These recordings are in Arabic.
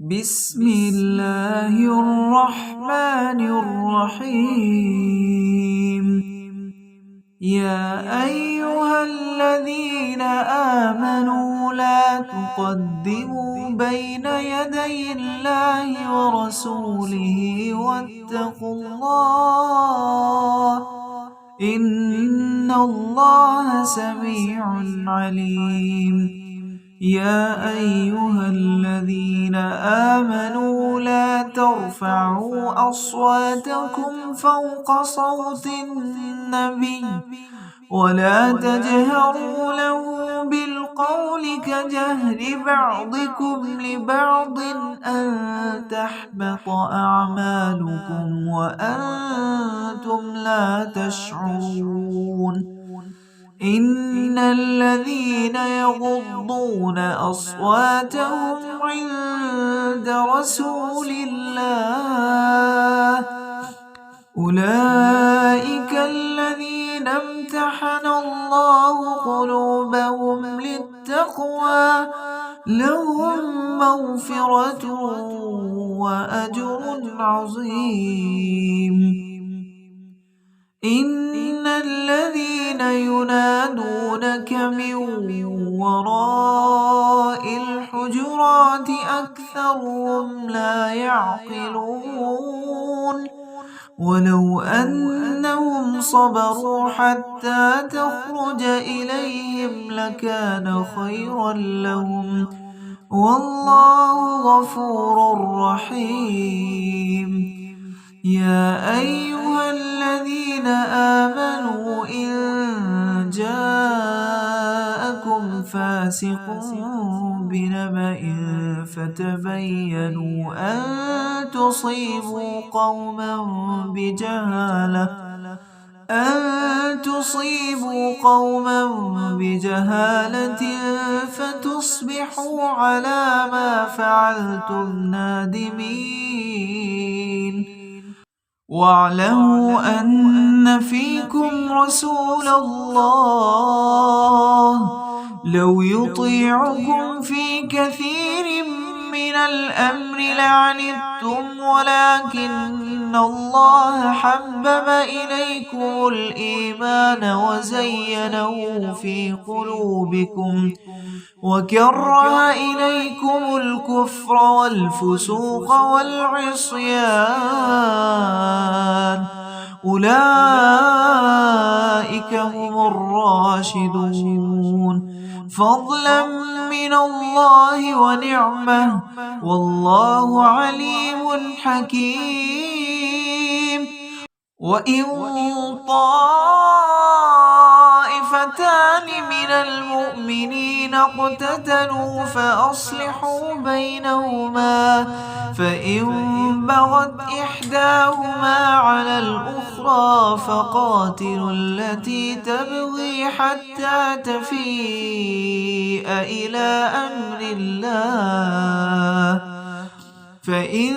بسم الله الرحمن الرحيم. يا أيها الذين آمنوا لا تقدموا بين يدي الله ورسوله واتقوا الله إن الله سميع عليم. يا أيها الذين آمنوا لا ترفعوا أصواتكم فوق صوت النبي ولا تجهروا له بالقول كجهر بعضكم لبعض أن تحبط أعمالكم وأنتم لا تشعرون. إن الذين يغضون أصواتهم عند رسول الله أولئك الذين امتحن الله قلوبهم للتقوى لهم مغفرة وأجر عظيم. إن الذين ينادونك من وراء الحجرات أكثرهم لا يعقلون. ولو أنهم صبروا حتى تخرج إليهم لكان خيرا لهم والله غفور رحيم. يا أيها الذين آمنوا إن جاءكم فاسق بنبأ فتبينوا أن تصيبوا قوما بجهالة فتصبحوا على ما فعلتم نادمين. واعلموا أن فيكم رسول الله لو يطيعكم في كثير من الأمر لعنتم ولكن الله حبب إليكم الإيمان وزينه في قلوبكم وكره إليكم الكفر والفسوق والعصيان أولئك هم الراشدون فضلا من الله ونعمة والله عليم حكيم. وإن طائفتان من المؤمنين اقتتلوا فأصلحوا بينهما فإن بغت إحداهما على الأخرى فقاتلوا التي تبغي حتى تفيء إلى أمر الله فإن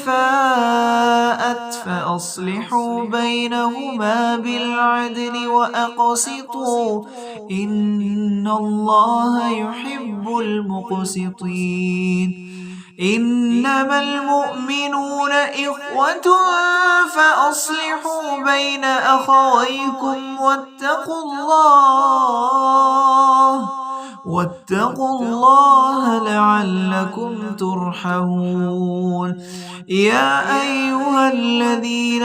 فاءت فأصلحوا بينهما بالعدل وأقسطوا إن الله يحب المقسطين. إنما المؤمنون إخوة فأصلحوا بين أخويكم واتقوا الله لعلكم ترحمون. يا أيها الذين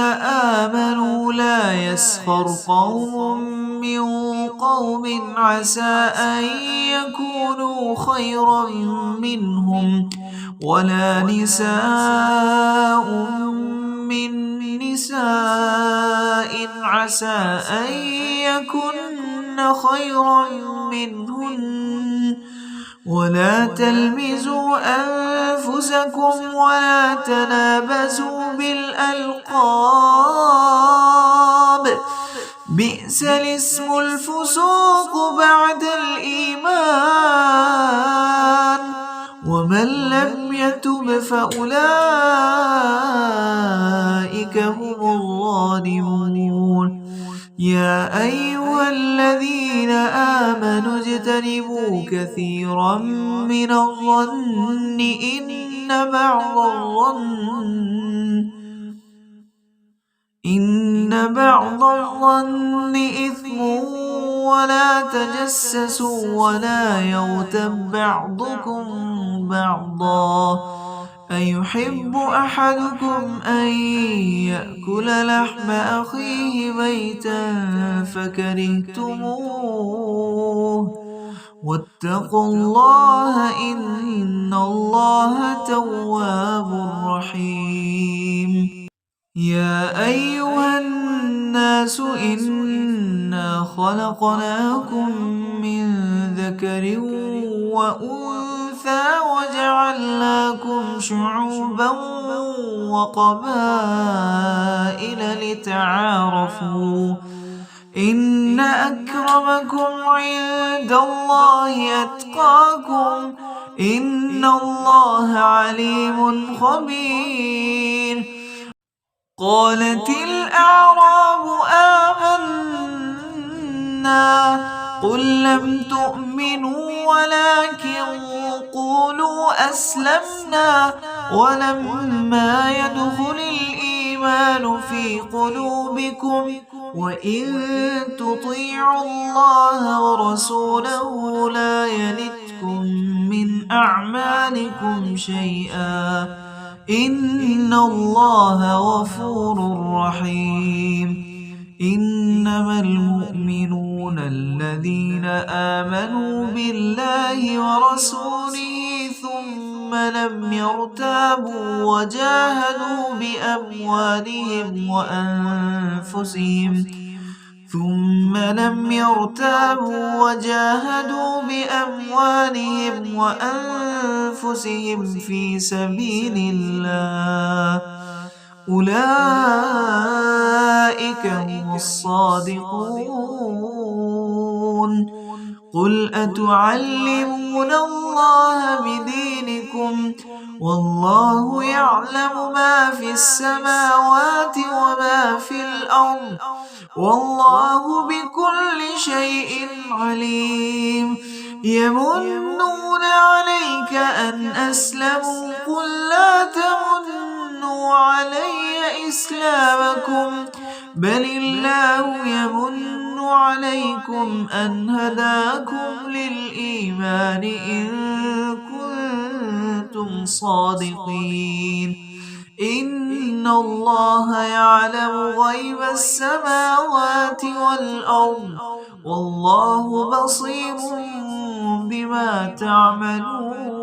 آمنوا لا يسخر قوم من قوم عسى أن يكونوا خيرا منهم ولا نساء من نساء عسى أن يكن خيرا منهن ولا تلمزوا أنفسكم ولا تنابزوا بالألقاب بئس الاسم الفسوق بعد الإيمان ومن لم يتب فأولئك هم الظالمون. يا أيها الذين آمنوا اجتنبوا كثيرا من الظن إن إن بعض الظن إثم ولا تجسسوا ولا يغتب بعضكم بعضا أيحب أحدكم أن يأكل لحم أخيه ميتا فكرهتموه واتقوا الله إن الله تواب رحيم يا أيها الناس إنا خلقناكم من ذكر وأنثى وجعلناكم شعوبا وقبائل لتعارفوا إن أكرمكم عند الله أتقاكم إن الله عليم خبير قالت الأعراب آمنا قل لم تؤمنوا ولكن قولوا أسلمنا ولما يدخل الإيمان في قلوبكم وإن تطيعوا الله ورسوله لا يلتكم من أعمالكم شيئا إن الله غفور رحيم إنما المؤمنون الذين آمنوا بالله ورسوله ثم لم يرتابوا وجاهدوا بأموالهم وأنفسهم في سبيل الله أولئك هم الصادقون قل أتعلمون الله بدينكم والله يعلم ما في السماوات وما في الأرض والله بكل شيء عليم يمنون عليك أن أسلموا قل لا تمنوا علي إسلامكم بل الله يمن عليكم أن هداكم للإيمان إن كنتم صادقين إن الله يعلم غيب السماوات والأرض والله بصير بما تعملون